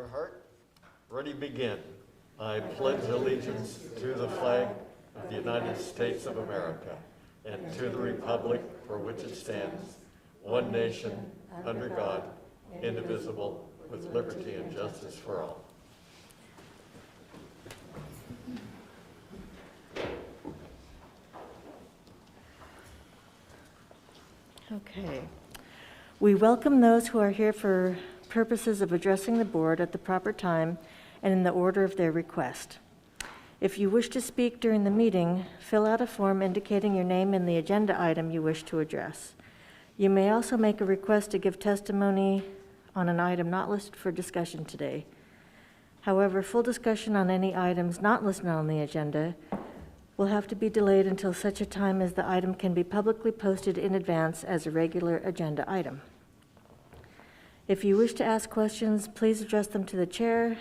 your heart. Ready, begin. I pledge allegiance to the flag of the United States of America and to the republic for which it stands, one nation, under God, indivisible, with liberty and justice for all. Okay. We welcome those who are here for purposes of addressing the board at the proper time and in the order of their request. If you wish to speak during the meeting, fill out a form indicating your name and the agenda item you wish to address. You may also make a request to give testimony on an item not listed for discussion today. However, full discussion on any items not listed on the agenda will have to be delayed until such a time as the item can be publicly posted in advance as a regular agenda item. If you wish to ask questions, please address them to the chair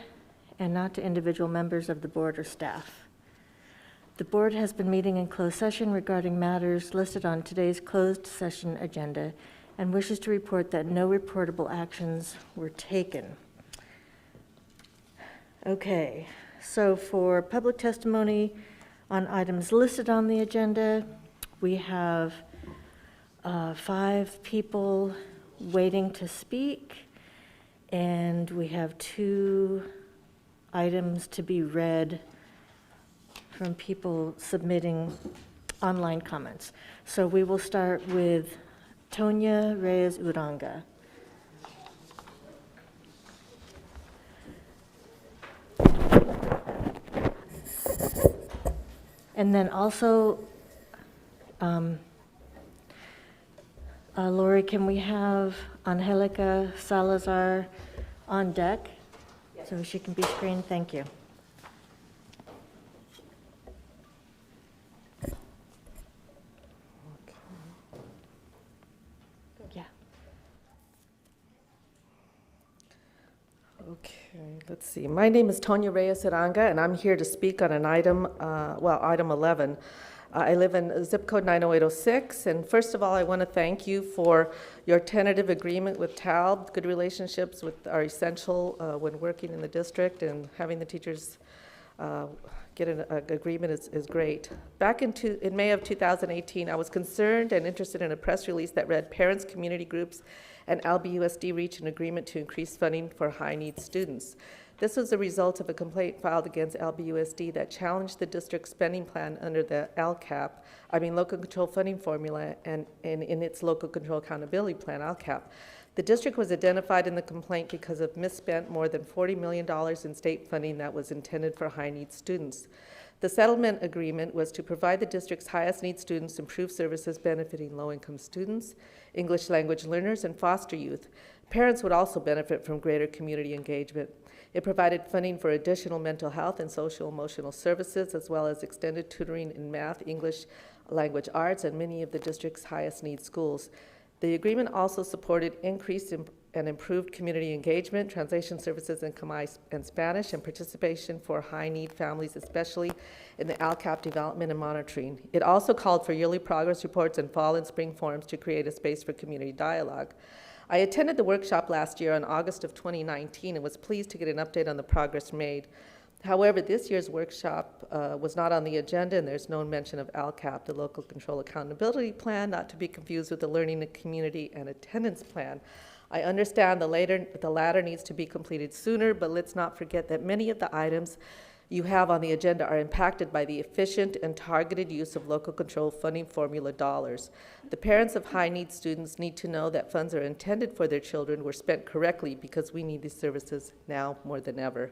and not to individual members of the board or staff. The board has been meeting in closed session regarding matters listed on today's closed session agenda and wishes to report that no reportable actions were taken. Okay, so for public testimony on items listed on the agenda, we have 5 people waiting to speak, and we have 2 items to be read from people submitting online comments. So we will start with Tonya Reyes Uranga. And then also, Lori, can we have Angelica Salazar on deck? Yes. So she can be screened? Thank you. Yeah. Okay, let's see. My name is Tonya Reyes Uranga, and I'm here to speak on an item, item 11. I live in zip code 90806, and first of all, I want to thank you for your tentative agreement with TALB. Good relationships are essential when working in the district, and having the teachers get an agreement is great. Back in May of 2018, I was concerned and interested in a press release that read, parents, community groups, and LBUSD reach an agreement to increase funding for high-needs students. This was a result of a complaint filed against LBUSD that challenged the district's spending plan under the Local Control Funding Formula, and in its Local Control Accountability Plan, LCAP. The district was identified in the complaint because of misspent more than $40 million in state funding that was intended for high-needs students. The settlement agreement was to provide the district's highest need students improved services benefiting low-income students, English language learners, and foster youth. Parents would also benefit from greater community engagement. It provided funding for additional mental health and social-emotional services, as well as extended tutoring in math, English language arts, and many of the district's highest need schools. The agreement also supported increased and improved community engagement, translation services in Khmer and Spanish, and participation for high-need families, especially in the LCAP development and monitoring. It also called for yearly progress reports and fall and spring forums to create a space for community dialogue. I attended the workshop last year in August of 2019 and was pleased to get an update on the progress made. However, this year's workshop was not on the agenda, and there's no mention of LCAP, the Local Control Accountability Plan, not to be confused with the Learning Community and Attendance Plan. I understand the latter needs to be completed sooner, but let's not forget that many of the items you have on the agenda are impacted by the efficient and targeted use of local control funding formula dollars. The parents of high-need students need to know that funds are intended for their children were spent correctly, because we need these services now more than ever.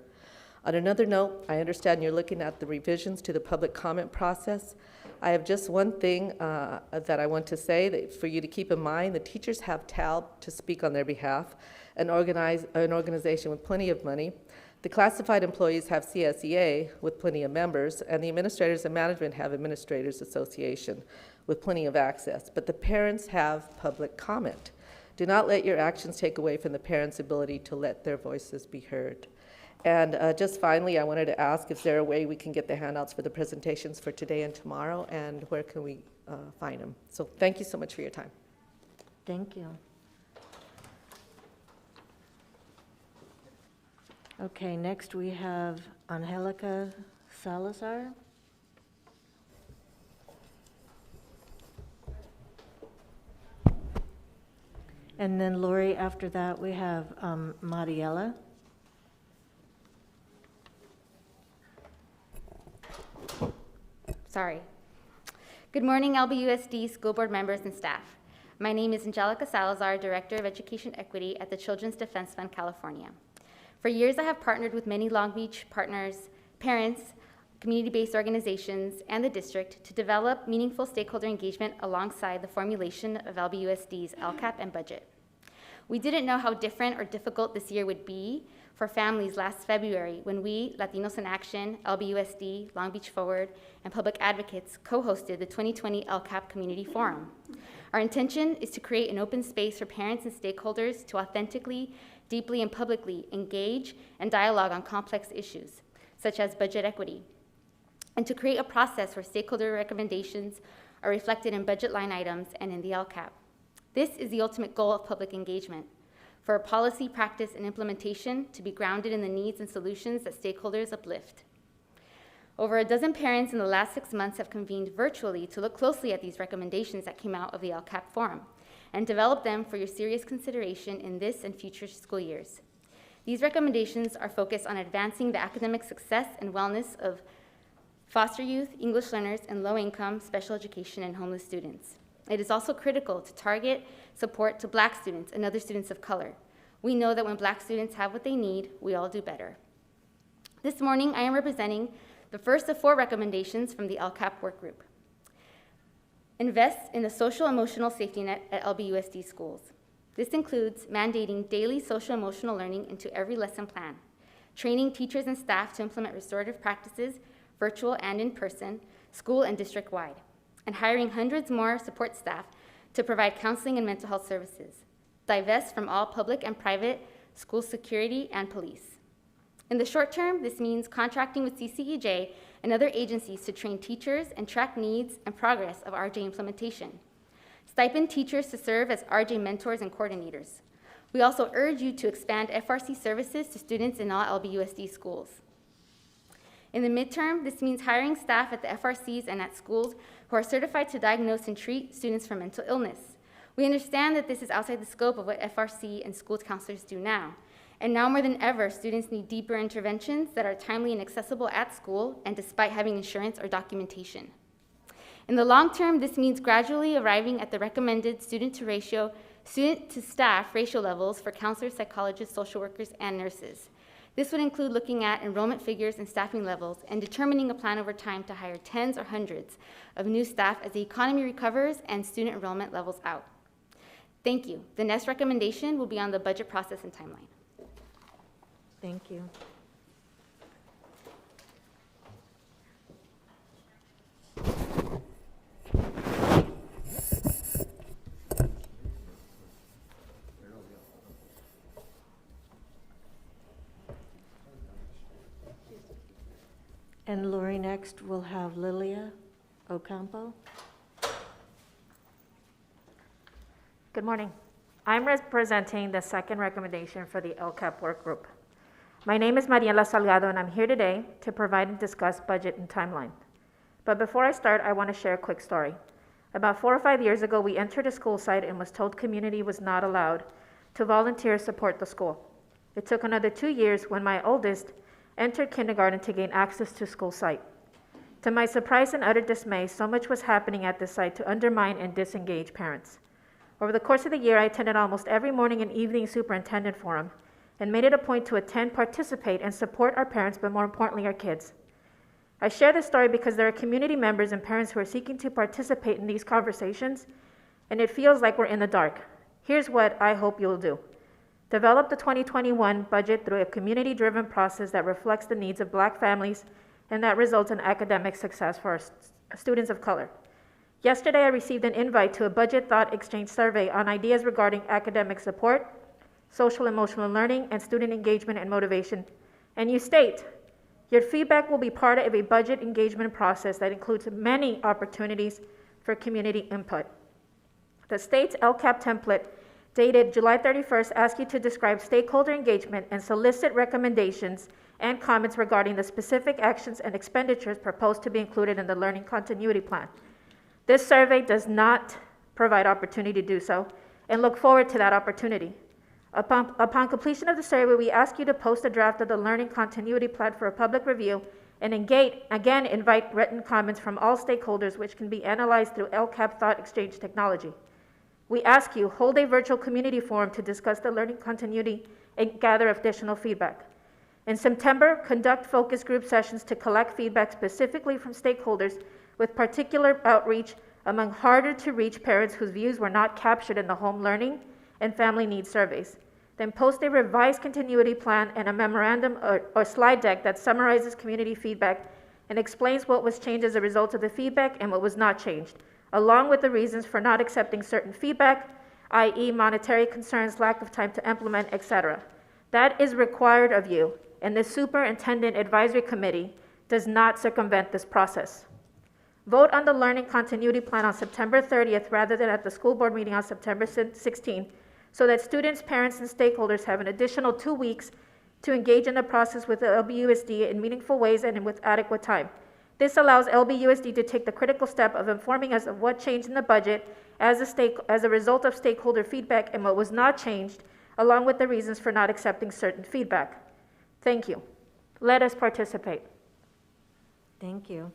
On another note, I understand you're looking at the revisions to the public comment process. I have just one thing that I want to say that for you to keep in mind. The teachers have TALB to speak on their behalf, an organization with plenty of money. The classified employees have CSEA with plenty of members, and the administrators and management have Administrators Association with plenty of access. But the parents have public comment. Do not let your actions take away from the parents' ability to let their voices be heard. And just finally, I wanted to ask, is there a way we can get the handouts for the presentations for today and tomorrow, and where can we find them? So thank you so much for your time. Thank you. Okay, next we have Angelica Salazar. And then Lori, after that, we have Mariela. Sorry. Good morning, LBUSD school board members and staff. My name is Angelica Salazar, Director of Education Equity at the Children's Defense Fund, California. For years, I have partnered with many Long Beach partners, parents, community-based organizations, and the district to develop meaningful stakeholder engagement alongside the formulation of LBUSD's LCAP and budget. We didn't know how different or difficult this year would be for families last February when we, Latinos in Action, LBUSD, Long Beach Forward, and public advocates co-hosted the 2020 LCAP Community Forum. Our intention is to create an open space for parents and stakeholders to authentically, deeply, and publicly engage and dialogue on complex issues, such as budget equity, and to create a process where stakeholder recommendations are reflected in budget line items and in the LCAP. This is the ultimate goal of public engagement, for a policy, practice, and implementation to be grounded in the needs and solutions that stakeholders uplift. Over a dozen parents in the last 6 months have convened virtually to look closely at these recommendations that came out of the LCAP Forum and develop them for your serious consideration in this and future school years. These recommendations are focused on advancing the academic success and wellness of foster youth, English learners, and low-income special education and homeless students. It is also critical to target support to Black students and other students of color. We know that when Black students have what they need, we all do better. This morning, I am representing the first of 4 recommendations from the LCAP work group. Invest in the social emotional safety net at LBUSD schools. This includes mandating daily social emotional learning into every lesson plan, training teachers and staff to implement restorative practices, virtual and in person, school and district-wide, and hiring hundreds more support staff to provide counseling and mental health services. Divest from all public and private school security and police. In the short term, this means contracting with CCEJ and other agencies to train teachers and track needs and progress of RJ implementation. Stipend teachers to serve as RJ mentors and coordinators. We also urge you to expand FRC services to students in all LBUSD schools. In the midterm, this means hiring staff at the FRCs and at schools who are certified to diagnose and treat students for mental illness. We understand that this is outside the scope of what FRC and school counselors do now. And now more than ever, students need deeper interventions that are timely and accessible at school and despite having insurance or documentation. In the long term, this means gradually arriving at the recommended student to staff ratio levels for counselors, psychologists, social workers, and nurses. This would include looking at enrollment figures and staffing levels and determining a plan over time to hire tens or hundreds of new staff as the economy recovers and student enrollment levels out. Thank you. The next recommendation will be on the budget process and timeline. Thank you. And Lori, next we'll have Lilia Ocampo. Good morning. I'm representing the second recommendation for the LCAP work group. My name is Mariela Salgado, and I'm here today to provide and discuss budget and timeline. But before I start, I want to share a quick story. About 4 or 5 years ago, we entered a school site and was told community was not allowed to volunteer support the school. It took another 2 years when my oldest entered kindergarten to gain access to school site. To my surprise and utter dismay, so much was happening at this site to undermine and disengage parents. Over the course of the year, I attended almost every morning and evening superintendent forum and made it a point to attend, participate, and support our parents, but more importantly, our kids. I share this story because there are community members and parents who are seeking to participate in these conversations, and it feels like we're in the dark. Here's what I hope you'll do. Develop the 2021 budget through a community-driven process that reflects the needs of Black families and that results in academic success for our students of color. Yesterday, I received an invite to a budget thought exchange survey on ideas regarding academic support, social emotional learning, and student engagement and motivation. And you state, your feedback will be part of a budget engagement process that includes many opportunities for community input. The state's LCAP template dated July 31st, ask you to describe stakeholder engagement and solicit recommendations and comments regarding the specific actions and expenditures proposed to be included in the Learning Continuity Plan. This survey does not provide opportunity to do so, and look forward to that opportunity. Upon completion of the survey, we ask you to post a draft of the Learning Continuity Plan for a public review and invite written comments from all stakeholders, which can be analyzed through LCAP Thought Exchange technology. We ask you, hold a virtual community forum to discuss the learning continuity and gather additional feedback. In September, conduct focus group sessions to collect feedback specifically from stakeholders with particular outreach among harder to reach parents whose views were not captured in the home learning and family needs surveys. Then post a revised continuity plan and a memorandum or slide deck that summarizes community feedback and explains what was changed as a result of the feedback and what was not changed, along with the reasons for not accepting certain feedback, i.e. monetary concerns, lack of time to implement, etc. That is required of you, and the Superintendent Advisory Committee does not circumvent this process. Vote on the Learning Continuity Plan on September 30th rather than at the school board meeting on September 16th, so that students, parents, and stakeholders have an additional 2 weeks to engage in the process with the LBUSD in meaningful ways and with adequate time. This allows LBUSD to take the critical step of informing us of what changed in the budget as a result of stakeholder feedback and what was not changed, along with the reasons for not accepting certain feedback. Thank you. Let us participate. Thank you.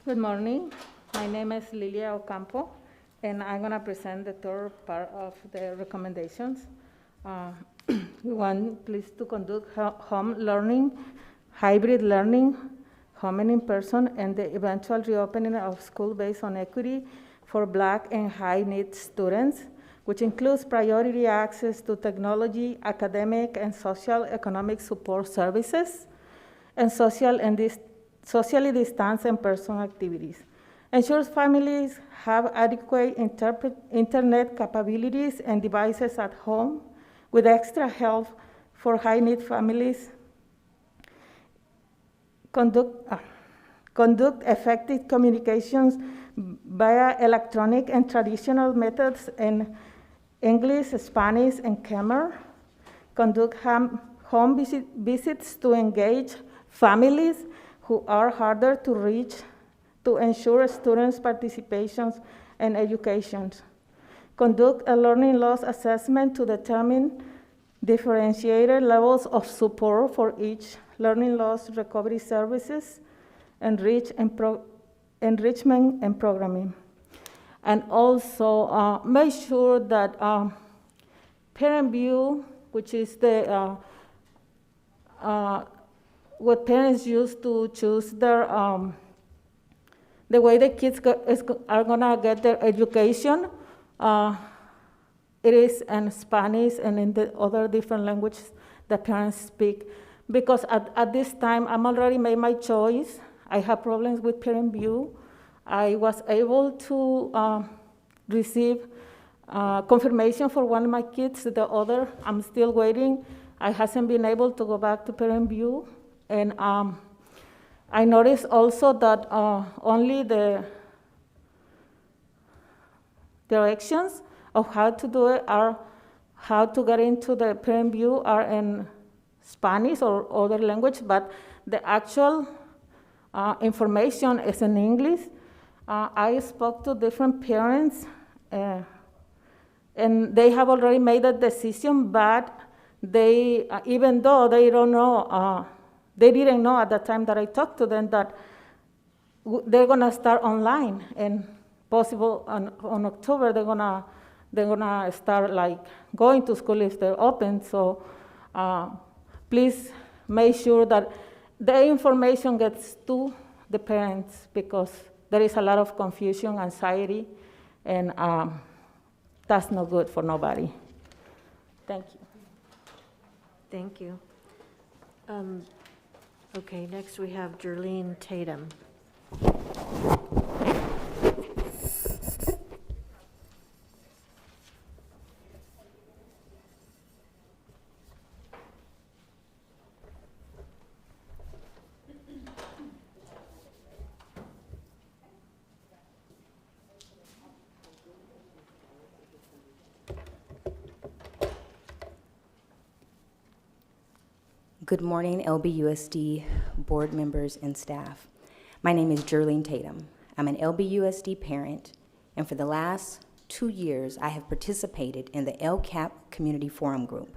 Good morning. My name is Lilia Ocampo, and I'm going to present the third part of the recommendations. We want please to conduct home learning, hybrid learning, home and in person, and the eventual reopening of school based on equity for Black and high-needs students, which includes priority access to technology, academic, and social economic support services, and socially distanced and personal activities. Ensures families have adequate internet capabilities and devices at home with extra help for high-need families. Conduct effective communications via electronic and traditional methods in English, Spanish, and Khmer. Conduct home visits to engage families who are harder to reach to ensure students' participations and education. Conduct a learning loss assessment to determine differentiated levels of support for each learning loss recovery services, enrichment and programming. And also make sure that parent view, which is the what parents use to choose their, the way the kids are gonna get their education. It is in Spanish and in the other different languages that parents speak. Because at this time, I'm already made my choice. I have problems with parent view. I was able to receive confirmation for one of my kids. The other, I'm still waiting. I hasn't been able to go back to parent view. And I noticed also that only the directions of how to do it are how to get into the parent view are in Spanish or other language, but the actual information is in English. I spoke to different parents, and they have already made a decision, but they, even though they don't know, they didn't know at the time that I talked to them that they're gonna start online, and possible on October they're gonna start like going to school if they're open. So please make sure that the information gets to the parents, because there is a lot of confusion, anxiety, and that's not good for nobody. Thank you. Thank you. Okay, next we have Jerlene Tatum. Good morning, LBUSD board members and staff. My name is Jerlene Tatum. I'm an LBUSD parent, and for the last 2 years, I have participated in the LCAP Community Forum Group,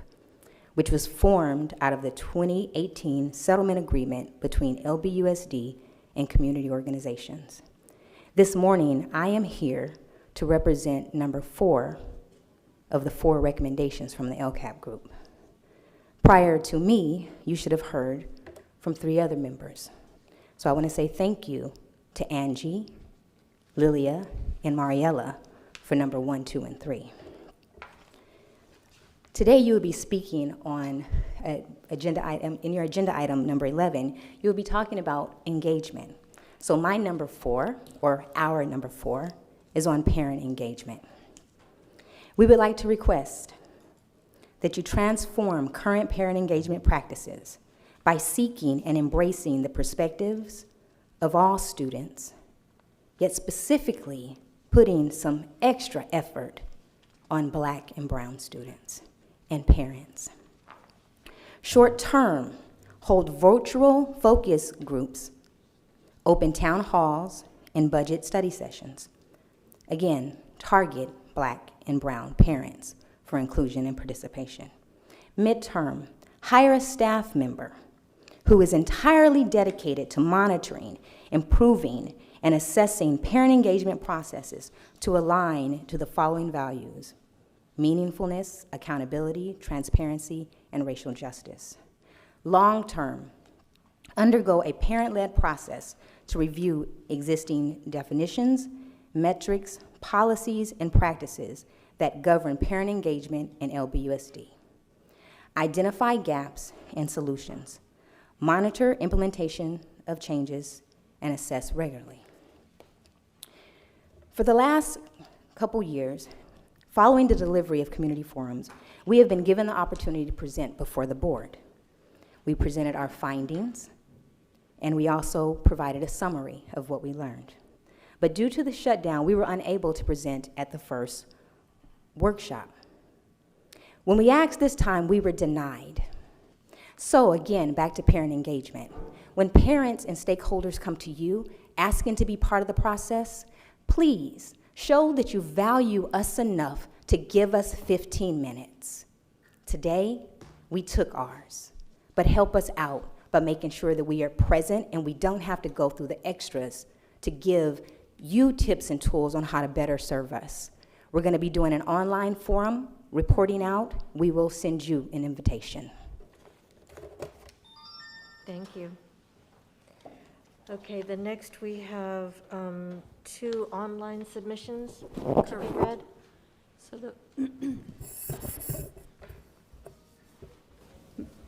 which was formed out of the 2018 settlement agreement between LBUSD and community organizations. This morning, I am here to represent number 4 of the 4 recommendations from the LCAP group. Prior to me, you should have heard from 3 other members. So I want to say thank you to Angie, Lilia, and Mariella for number 1, 2, and 3. Today you will be speaking on agenda item, in your agenda item number 11, you will be talking about engagement. So my number 4, or our number 4, is on parent engagement. We would like to request that you transform current parent engagement practices by seeking and embracing the perspectives of all students, yet specifically putting some extra effort on Black and brown students and parents. Short term, hold virtual focus groups, open town halls, and budget study sessions. Again, target Black and brown parents for inclusion and participation. Midterm, hire a staff member who is entirely dedicated to monitoring, improving, and assessing parent engagement processes to align to the following values: meaningfulness, accountability, transparency, and racial justice. Long-term, undergo a parent-led process to review existing definitions, metrics, policies, and practices that govern parent engagement in LBUSD. Identify gaps and solutions. Monitor implementation of changes and assess regularly. For the last couple years, following the delivery of community forums, we have been given the opportunity to present before the board. We presented our findings, and we also provided a summary of what we learned. But due to the shutdown, we were unable to present at the first workshop. When we asked this time, we were denied. So again, back to parent engagement. When parents and stakeholders come to you asking to be part of the process, please show that you value us enough to give us 15 minutes. Today, we took ours, but help us out by making sure that we are present and we don't have to go through the extras to give you tips and tools on how to better serve us. We're going to be doing an online forum, reporting out. We will send you an invitation. Thank you. Okay, the next we have 2 online submissions to be read. So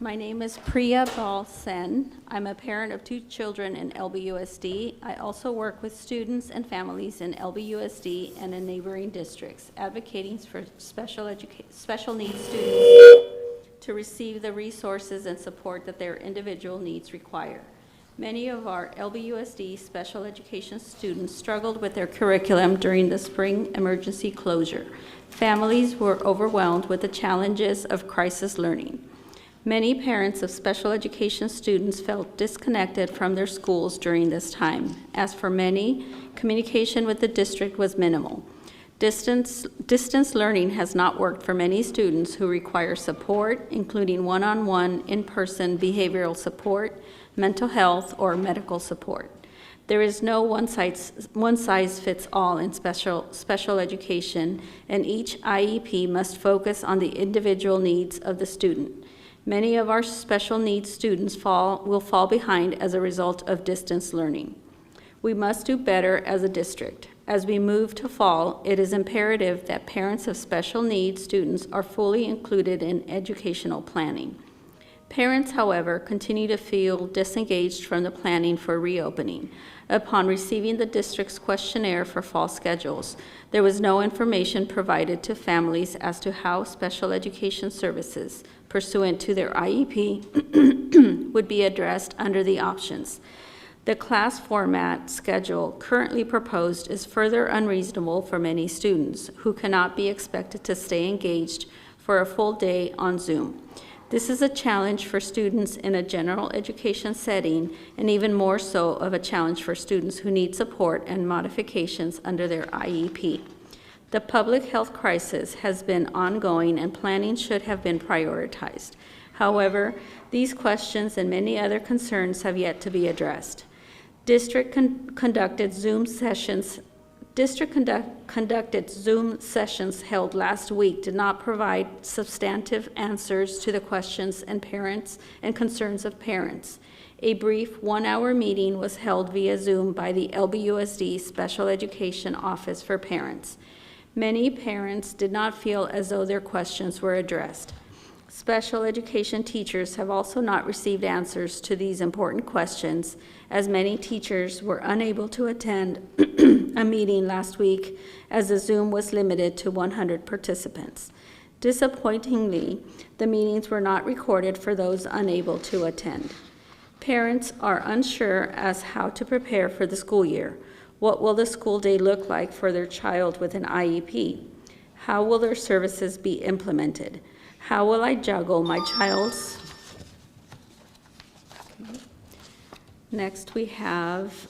my name is Priya Balsen. I'm a parent of 2 children in LBUSD. I also work with students and families in LBUSD and in neighboring districts, advocating for special needs students to receive the resources and support that their individual needs require. Many of our LBUSD special education students struggled with their curriculum during the spring emergency closure. Families were overwhelmed with the challenges of crisis learning. Many parents of special education students felt disconnected from their schools during this time. As for many, communication with the district was minimal. Distance learning has not worked for many students who require support, including one-on-one, in-person behavioral support, mental health, or medical support. There is no one size fits all in special education, and each IEP must focus on the individual needs of the student. Many of our special needs students will fall behind as a result of distance learning. We must do better as a district. As we move to fall, it is imperative that parents of special needs students are fully included in educational planning. Parents, however, continue to feel disengaged from the planning for reopening. Upon receiving the district's questionnaire for fall schedules, there was no information provided to families as to how special education services pursuant to their IEP would be addressed under the options. The class format schedule currently proposed is further unreasonable for many students who cannot be expected to stay engaged for a full day on Zoom. This is a challenge for students in a general education setting, and even more so of a challenge for students who need support and modifications under their IEP. The public health crisis has been ongoing and planning should have been prioritized. However, these questions and many other concerns have yet to be addressed. Conducted Zoom sessions held last week did not provide substantive answers to the questions and concerns of parents. A brief 1-hour meeting was held via Zoom by the LBUSD Special Education Office for Parents. Many parents did not feel as though their questions were addressed. Special education teachers have also not received answers to these important questions, as many teachers were unable to attend a meeting last week as the Zoom was limited to 100 participants. Disappointingly, the meetings were not recorded for those unable to attend. Parents are unsure as how to prepare for the school year. What will the school day look like for their child with an IEP? How will their services be implemented? How will I juggle my child's? Next we have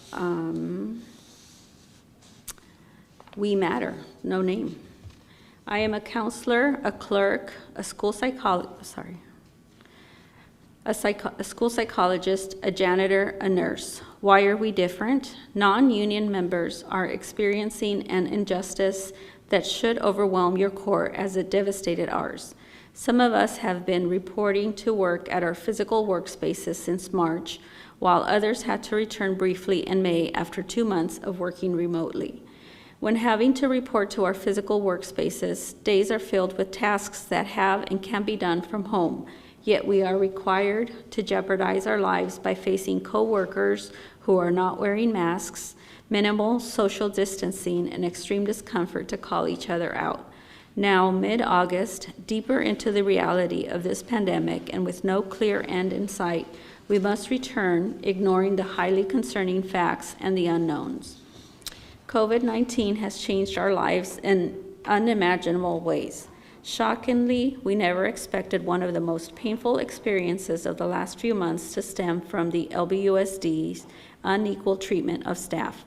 We Matter, no name. I am a counselor, a clerk, a school psychologist, a school psychologist, a janitor, a nurse. Why are we different? Non-union members are experiencing an injustice that should overwhelm your core as it devastated ours. Some of us have been reporting to work at our physical workspaces since March, while others had to return briefly in May after 2 months of working remotely. When having to report to our physical workspaces, days are filled with tasks that have and can be done from home, yet we are required to jeopardize our lives by facing co-workers who are not wearing masks, minimal social distancing, and extreme discomfort to call each other out. Now, mid-August, deeper into the reality of this pandemic and with no clear end in sight, we must return, ignoring the highly concerning facts and the unknowns. COVID-19 has changed our lives in unimaginable ways. Shockingly, we never expected one of the most painful experiences of the last few months to stem from the LBUSD's unequal treatment of staff.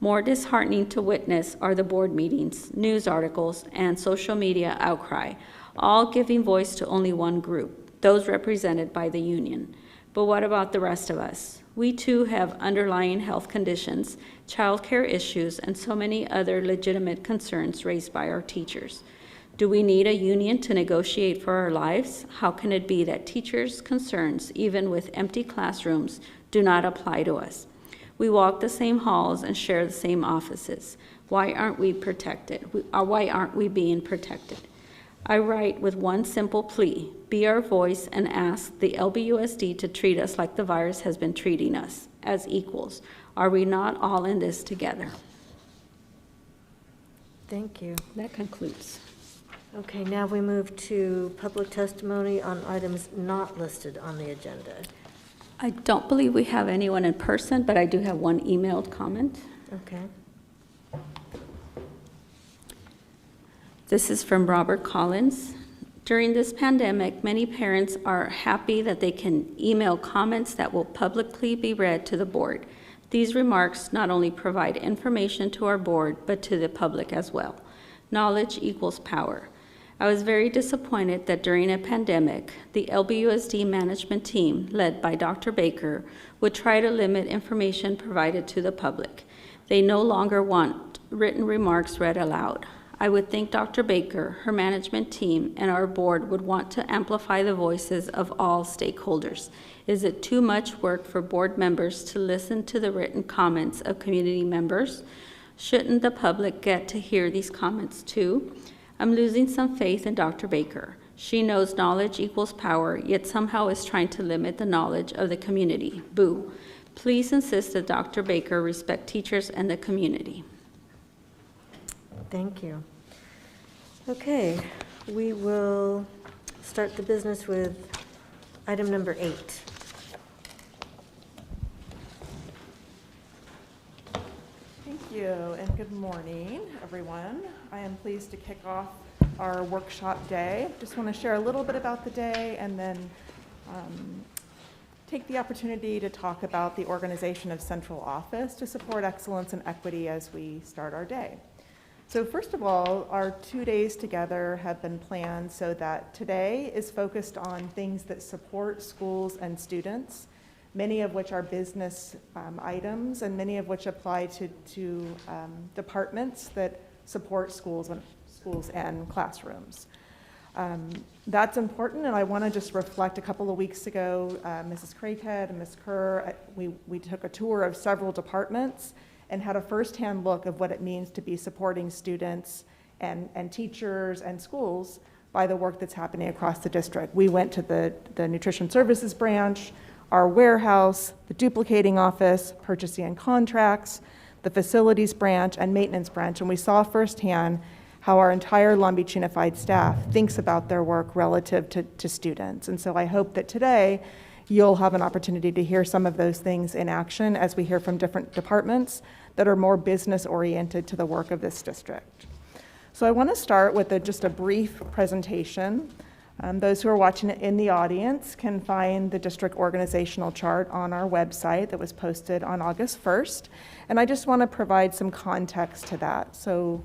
More disheartening to witness are the board meetings, news articles, and social media outcry, all giving voice to only one group, those represented by the union. But what about the rest of us? We too have underlying health conditions, childcare issues, and so many other legitimate concerns raised by our teachers. Do we need a union to negotiate for our lives? How can it be that teachers' concerns, even with empty classrooms, do not apply to us? We walk the same halls and share the same offices. Why aren't we protected? Why aren't we being protected? I write with one simple plea: be our voice and ask the LBUSD to treat us like the virus has been treating us, as equals. Are we not all in this together? Thank you. That concludes. Okay, now we move to public testimony on items not listed on the agenda. I don't believe we have anyone in person, but I do have one emailed comment. Okay. This is from Robert Collins. During this pandemic, many parents are happy that they can email comments that will publicly be read to the board. These remarks not only provide information to our board, but to the public as well. Knowledge equals power. I was very disappointed that during a pandemic, the LBUSD management team, led by Dr. Baker, would try to limit information provided to the public. They no longer want written remarks read aloud. I would think Dr. Baker, her management team, and our board would want to amplify the voices of all stakeholders. Is it too much work for board members to listen to the written comments of community members? Shouldn't the public get to hear these comments too? I'm losing some faith in Dr. Baker. She knows knowledge equals power, yet somehow is trying to limit the knowledge of the community. Boo. Please insist that Dr. Baker respect teachers and the community. Thank you. Okay, we will start the business with item number 8. Thank you, and good morning, everyone. I am pleased to kick off our workshop day. Just want to share a little bit about the day and then take the opportunity to talk about the organization of central office to support excellence and equity as we start our day. So first of all, our 2 days together have been planned so that today is focused on things that support schools and students, many of which are business items and many of which apply to departments that support schools and classrooms. That's important, and I want to just reflect a couple of weeks ago, Mrs. Craighead and Ms. Kerr, we took a tour of several departments and had a firsthand look of what it means to be supporting students and teachers and schools by the work that's happening across the district. We went to the nutrition services branch, our warehouse, the duplicating office, purchasing and contracts, the facilities branch, and maintenance branch, and we saw firsthand how our entire Long Beach Unified staff thinks about their work relative to students. And so I hope that today you'll have an opportunity to hear some of those things in action as we hear from different departments that are more business oriented to the work of this district. So I want to start with just a brief presentation. Those who are watching it in the audience can find the district organizational chart on our website that was posted on August 1st. And I just want to provide some context to that. So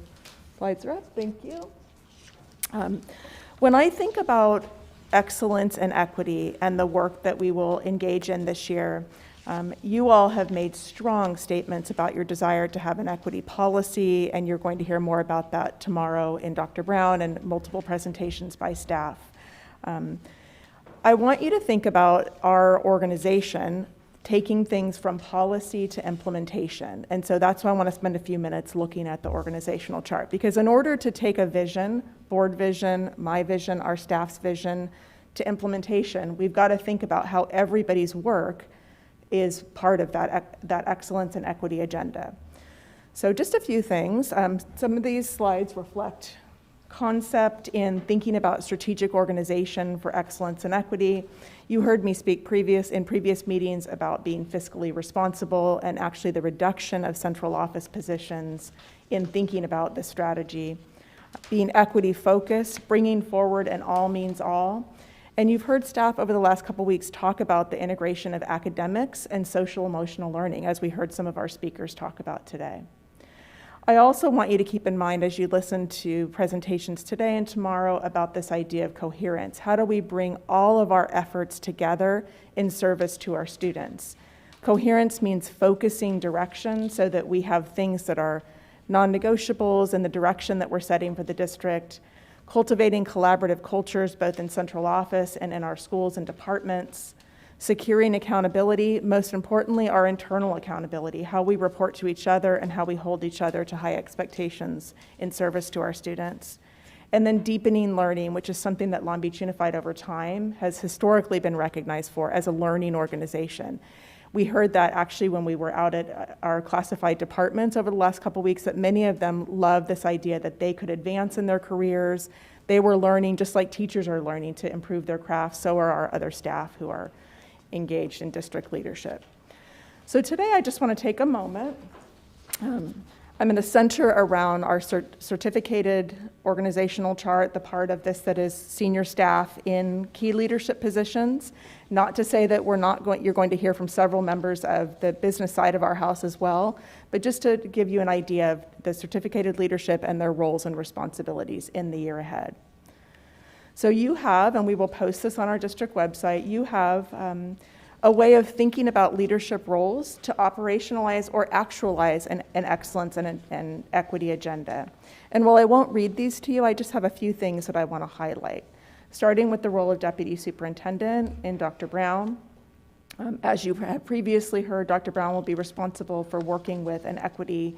slides are up, thank you. When I think about excellence and equity and the work that we will engage in this year, you all have made strong statements about your desire to have an equity policy, and you're going to hear more about that tomorrow in Dr. Brown and multiple presentations by staff. I want you to think about our organization taking things from policy to implementation. And so that's why I want to spend a few minutes looking at the organizational chart. Because in order to take a vision, board vision, my vision, our staff's vision, to implementation, we've got to think about how everybody's work is part of that excellence and equity agenda. So just a few things. Some of these slides reflect concept in thinking about strategic organization for excellence and equity. You heard me speak in previous meetings about being fiscally responsible and actually the reduction of central office positions in thinking about this strategy. Being equity focused, bringing forward an all means all. And you've heard staff over the last couple weeks talk about the integration of academics and social emotional learning, as we heard some of our speakers talk about today. I also want you to keep in mind as you listen to presentations today and tomorrow about this idea of coherence. How do we bring all of our efforts together in service to our students? Coherence means focusing direction so that we have things that are non-negotiables in the direction that we're setting for the district, cultivating collaborative cultures both in central office and in our schools and departments, securing accountability, most importantly, our internal accountability, how we report to each other and how we hold each other to high expectations in service to our students. And then deepening learning, which is something that Long Beach Unified over time has historically been recognized for as a learning organization. We heard that actually when we were out at our classified departments over the last couple weeks, that many of them love this idea that they could advance in their careers. They were learning, just like teachers are learning to improve their craft, so are our other staff who are engaged in district leadership. So today I just want to take a moment. I'm going to center around our certificated organizational chart, the part of this that is senior staff in key leadership positions. Not to say that you're going to hear from several members of the business side of our house as well, but just to give you an idea of the certificated leadership and their roles and responsibilities in the year ahead. So you have, and we will post this on our district website, you have a way of thinking about leadership roles to operationalize or actualize an excellence and an equity agenda. And while I won't read these to you, I just have a few things that I want to highlight. Starting with the role of Deputy Superintendent in Dr. Brown. As you have previously heard, Dr. Brown will be responsible for working with an equity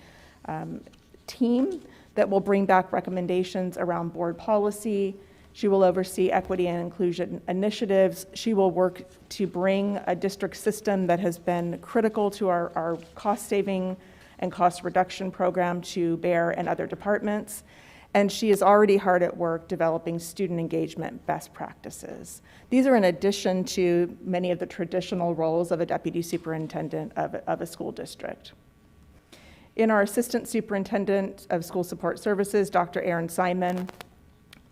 team that will bring back recommendations around board policy, She will oversee equity and inclusion initiatives. She will work to bring a district system that has been critical to our cost saving and cost reduction program to bear and other departments. And she is already hard at work developing student engagement best practices. These are in addition to many of the traditional roles of a deputy superintendent of a school district. In our assistant superintendent of school support services, Dr. Aaron Simon,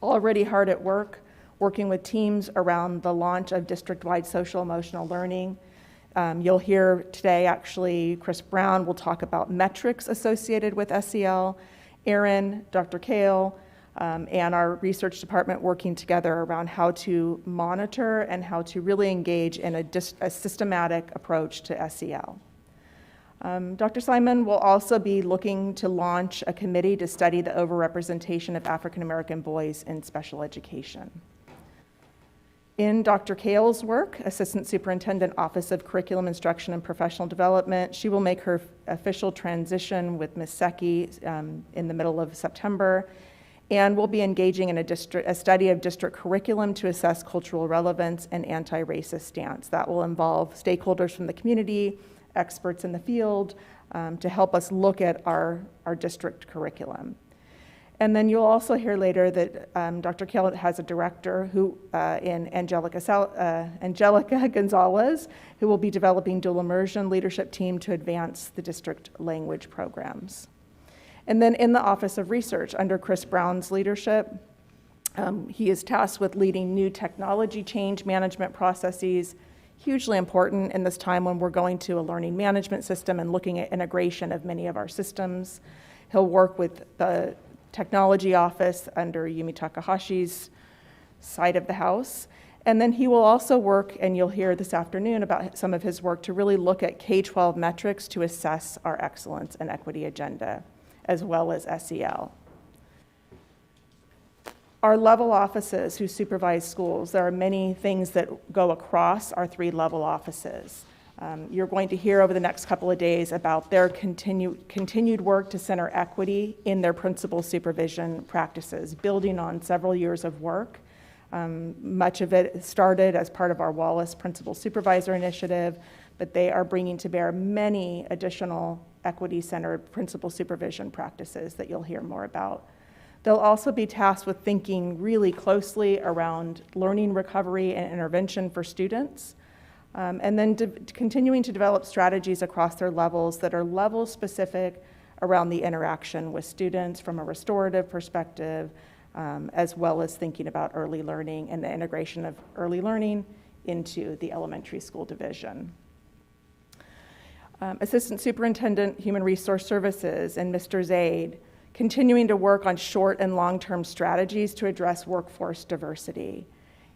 already hard at work, working with teams around the launch of district-wide social emotional learning. You'll hear today, actually, Chris Brown will talk about metrics associated with SEL. Aaron, Dr. Kale, and our research department working together around how to monitor and how to really engage in a systematic approach to SEL. Dr. Simon will also be looking to launch a committee to study the overrepresentation of African American boys in special education. In Dr. Kale's work, Assistant Superintendent, Office of Curriculum Instruction and Professional Development, she will make her official transition with Ms. Secchi in the middle of September, and will be engaging in a study of district curriculum to assess cultural relevance and anti-racist stance. That will involve stakeholders from the community, experts in the field, to help us look at our district curriculum. And then you'll also hear later that Dr. Kale has a director who, in Angelica Gonzalez, who will be developing dual immersion leadership team to advance the district language programs. And then in the Office of Research, under Chris Brown's leadership, he is tasked with leading new technology change management processes, hugely important in this time when we're going to a learning management system and looking at integration of many of our systems. He'll work with the Technology Office under Yumi Takahashi's side of the house. And then he will also work, and you'll hear this afternoon about some of his work, to really look at K-12 metrics to assess our excellence and equity agenda, as well as SEL. Our level offices who supervise schools, there are many things that go across our 3 level offices. You're going to hear over the next couple of days about their continued work to center equity in their principal supervision practices, building on several years of work. Much of it started as part of our Wallace Principal Supervisor Initiative, but they are bringing to bear many additional equity-centered principal supervision practices that you'll hear more about. They'll also be tasked with thinking really closely around learning recovery and intervention for students. And then continuing to develop strategies across their levels that are level specific around the interaction with students from a restorative perspective, as well as thinking about early learning and the integration of early learning into the elementary school division. Assistant Superintendent, Human Resource Services, and Mr. Zaid, continuing to work on short and long-term strategies to address workforce diversity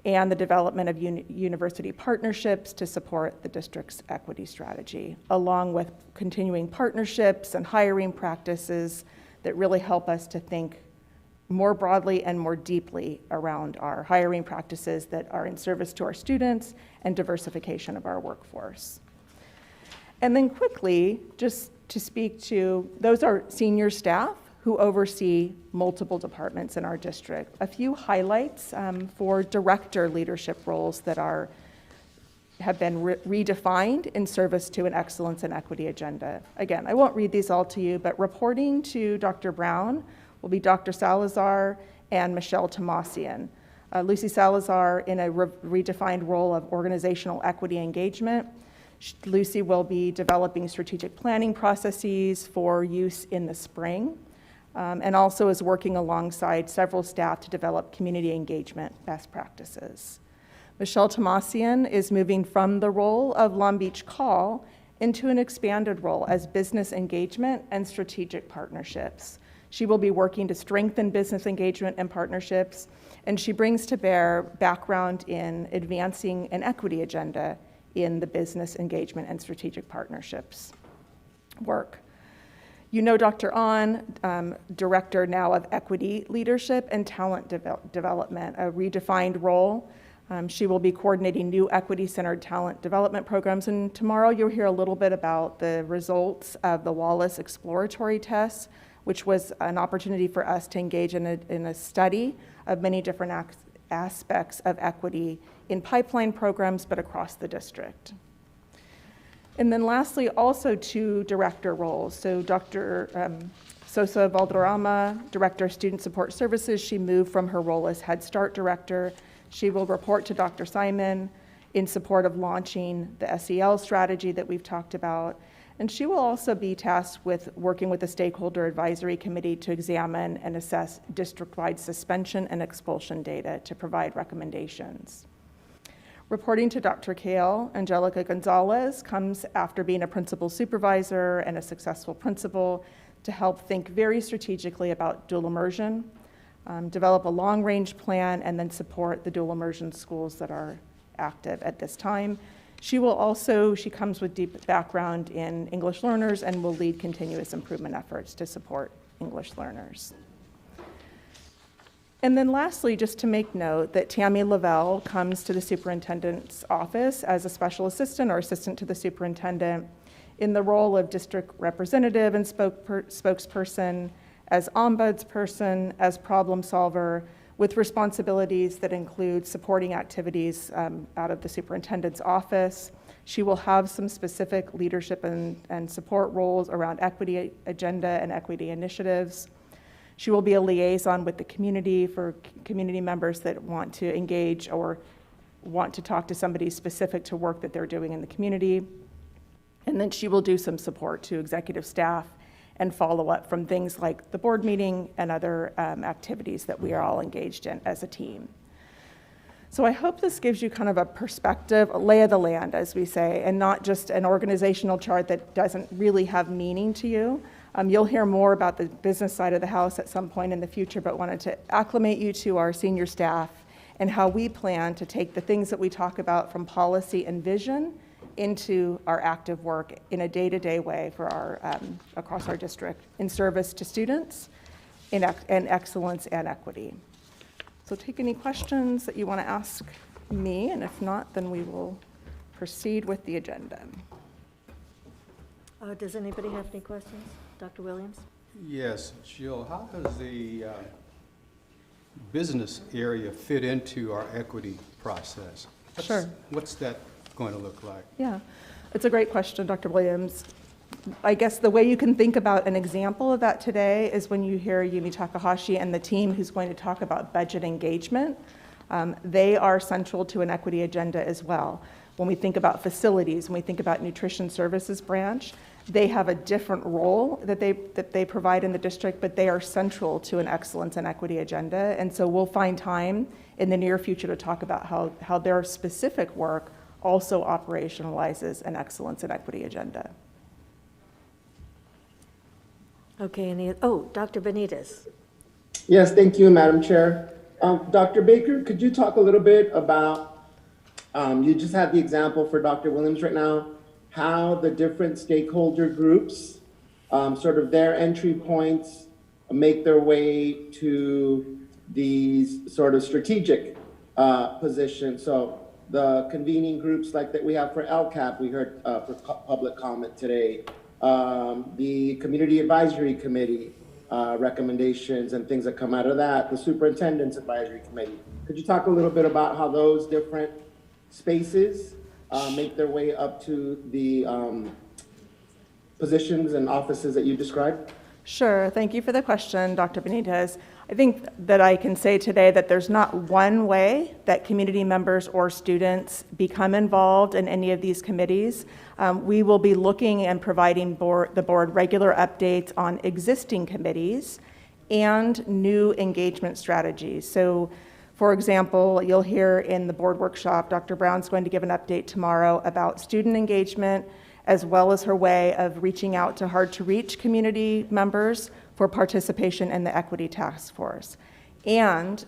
and the development of university partnerships to support the district's equity strategy, along with continuing partnerships and hiring practices that really help us to think more broadly and more deeply around our hiring practices that are in service to our students and diversification of our workforce. And then quickly, just to speak to, those are senior staff who oversee multiple departments in our district. A few highlights for director leadership roles that have been redefined in service to an excellence and equity agenda. Again, I won't read these all to you, but reporting to Dr. Brown will be Dr. Salazar and Michelle Tomasian. Lucy Salazar in a redefined role of organizational equity engagement. Lucy will be developing strategic planning processes for use in the spring. And also is working alongside several staff to develop community engagement best practices. Michelle Tomasian is moving from the role of Long Beach Call into an expanded role as business engagement and strategic partnerships. She will be working to strengthen business engagement and partnerships, and she brings to bear background in advancing an equity agenda in the business engagement and strategic partnerships work. You know Dr. Ahn, Director now of Equity Leadership and Talent Development, a redefined role. She will be coordinating new equity-centered talent development programs, and tomorrow you'll hear a little bit about the results of the Wallace Exploratory Tests, which was an opportunity for us to engage in a study of many different aspects of equity in pipeline programs, but across the district. And then lastly, also 2 director roles. So Dr. Sosa Valderrama, Director of Student Support Services, she moved from her role as Head Start Director. She will report to Dr. Simon in support of launching the SEL strategy that we've talked about. And she will also be tasked with working with the Stakeholder Advisory Committee to examine and assess district-wide suspension and expulsion data to provide recommendations. Reporting to Dr. Kale, Angelica Gonzalez comes after being a principal supervisor and a successful principal to help think very strategically about dual immersion, develop a long-range plan, and then support the dual immersion schools that are active at this time. She comes with deep background in English learners and will lead continuous improvement efforts to support English learners. And then lastly, just to make note that Tammy Lavelle comes to the superintendent's office as a special assistant or assistant to the superintendent in the role of district representative and spokesperson, as ombudsperson, as problem solver, with responsibilities that include supporting activities out of the superintendent's office. She will have some specific leadership and support roles around equity agenda and equity initiatives. She will be a liaison with the community for community members that want to engage or want to talk to somebody specific to work that they're doing in the community. And then she will do some support to executive staff and follow up from things like the board meeting and other activities that we are all engaged in as a team. So I hope this gives you kind of a perspective, a lay of the land, as we say, and not just an organizational chart that doesn't really have meaning to you. You'll hear more about the business side of the house at some point in the future, but wanted to acclimate you to our senior staff and how we plan to take the things that we talk about from policy and vision into our active work in a day-to-day way for our across our district in service to students in excellence and equity. So take any questions that you want to ask me, and if not, then we will proceed with the agenda. Does anybody have any questions? Dr. Williams? Yes, Jill, how does the business area fit into our equity process? Sure. What's that going to look like? Yeah, it's a great question, Dr. Williams. I guess the way you can think about an example of that today is when you hear Yumi Takahashi and the team who's going to talk about budget engagement. They are central to an equity agenda as well. When we think about facilities, when we think about nutrition services branch, they have a different role that they provide in the district, but they are central to an excellence and equity agenda. And so we'll find time in the near future to talk about how their specific work also operationalizes an excellence and equity agenda. Okay, Dr. Benitez. Yes, thank you, Madam Chair. Dr. Baker, could you talk a little bit about, you just had the example for Dr. Williams right now, how the different stakeholder groups, sort of their entry points, make their way to these sort of strategic positions. So the convening groups like that we have for LCAP, we heard for public comment today, the Community Advisory Committee recommendations and things that come out of that, the Superintendent's Advisory Committee. Could you talk a little bit about how those different spaces make their way up to the positions and offices that you described? Sure, thank you for the question, Dr. Benitez. I think that I can say today that there's not one way that community members or students become involved in any of these committees. We will be looking and providing the board regular updates on existing committees and new engagement strategies. So, for example, you'll hear in the board workshop, Dr. Brown's going to give an update tomorrow about student engagement, as well as her way of reaching out to hard-to-reach community members for participation in the Equity Task Force. And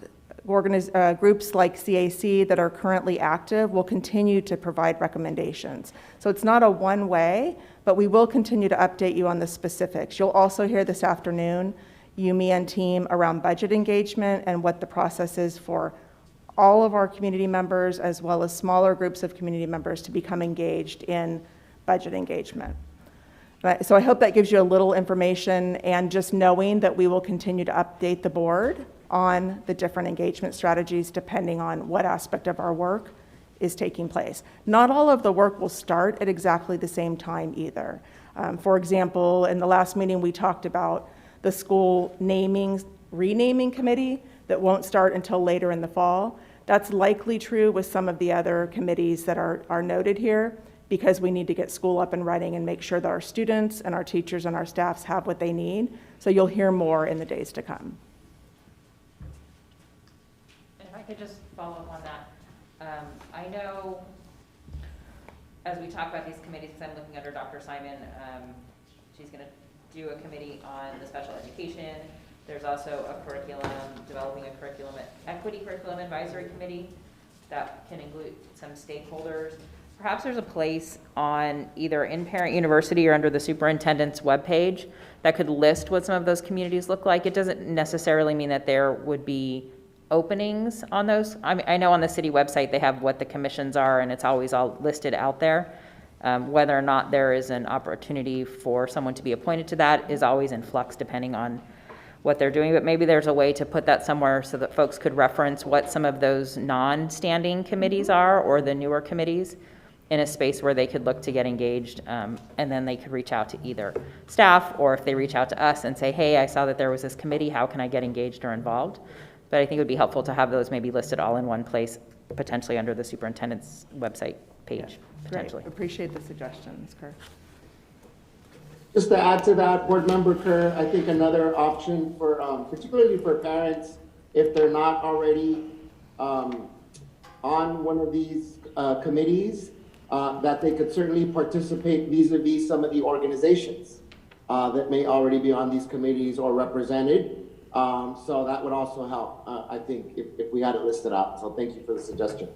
groups like CAC that are currently active will continue to provide recommendations. So it's not a one way, but we will continue to update you on the specifics. You'll also hear this afternoon Yumi and team around budget engagement and what the process is for all of our community members, as well as smaller groups of community members, to become engaged in budget engagement. So I hope that gives you a little information, and just knowing that we will continue to update the board on the different engagement strategies depending on what aspect of our work is taking place. Not all of the work will start at exactly the same time either. For example, in the last meeting, we talked about the school renaming committee that won't start until later in the fall. That's likely true with some of the other committees that are noted here, because we need to get school up and running and make sure that our students and our teachers and our staffs have what they need. So you'll hear more in the days to come. And if I could just follow up on that. I know as we talk about these committees, because I'm looking under Dr. Simon, she's going to do a committee on the special education. There's also a curriculum, developing a curriculum, equity curriculum advisory committee that can include some stakeholders. Perhaps there's a place on either in Parent University or under the superintendent's webpage that could list what some of those communities look like. It doesn't necessarily mean that there would be openings on those. I know on the city website they have what the commissions are, and it's always all listed out there. Whether or not there is an opportunity for someone to be appointed to that is always in flux depending on what they're doing, but maybe there's a way to put that somewhere so that folks could reference what some of those non-standing committees are, or the newer committees, in a space where they could look to get engaged, and then they could reach out to either staff, or if they reach out to us and say, hey, I saw that there was this committee, how can I get engaged or involved? But I think it would be helpful to have those maybe listed all in one place, potentially under the superintendent's website page, potentially. Great. Appreciate the suggestions, Kerr. Just to add to that, Board Member Kerr, I think another option for, particularly for parents, if they're not already on one of these committees, that they could certainly participate vis-a-vis some of the organizations that may already be on these committees or represented. So that would also help, I think, if we had it listed out. So thank you for the suggestion.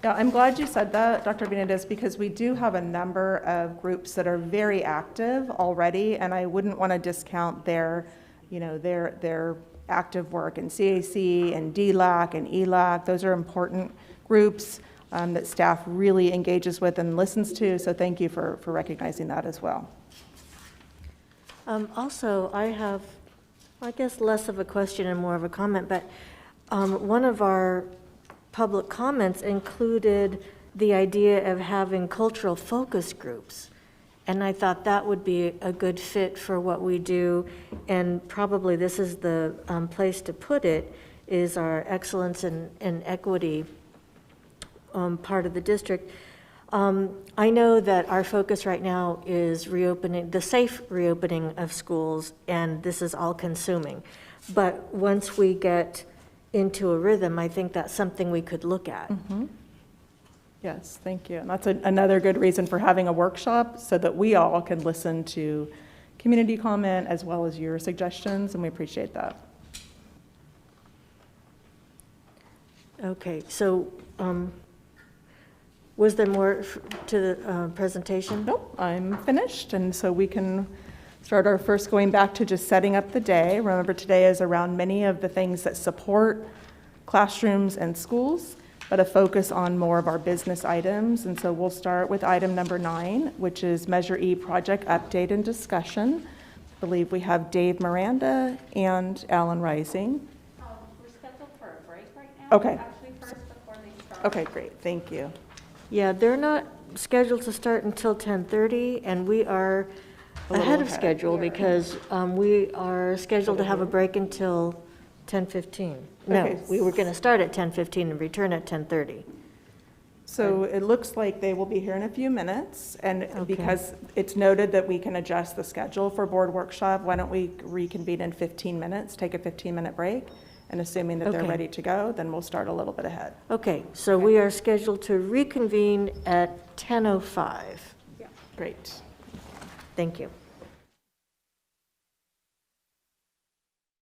Yeah, I'm glad you said that, Dr. Benitez, because we do have a number of groups that are very active already, and I wouldn't want to discount their active work in CAC and DLAC and ELAC. Those are important groups that staff really engages with and listens to, so thank you for recognizing that as well. Also, I have, I guess, less of a question and more of a comment, but one of our public comments included the idea of having cultural focus groups. And I thought that would be a good fit for what we do. And probably this is the place to put it, is our excellence and equity part of the district. I know that our focus right now is reopening, the safe reopening of schools, and this is all consuming. But once we get into a rhythm, I think that's something we could look at. Mm-hmm. Yes, thank you. And that's another good reason for having a workshop, so that we all can listen to community comment as well as your suggestions, and we appreciate that. Okay, so was there more to the presentation? Nope, I'm finished, and so we can start our first going back to just setting up the day. Remember, today is around many of the things that support classrooms and schools, but a focus on more of our business items. And so we'll start with item number 9, which is Measure E project update and discussion. I believe we have Dave Miranda and Alan Rising. We're scheduled for a break right now. Okay. Actually, first before they start. Okay, great, thank you. Yeah, they're not scheduled to start until 10:30, and we are ahead of schedule because we are scheduled to have a break until 10:15. No, Okay. we were going to start at 10:15 and return at 10:30. So it looks like they will be here in a few minutes, and because it's noted that we can adjust the schedule for board workshop, why don't we reconvene in 15 minutes, take a 15-minute break, and assuming that they're Okay. ready to go, then we'll start a little bit ahead. Okay, so we are scheduled to reconvene at 10:05. Great. Thank you.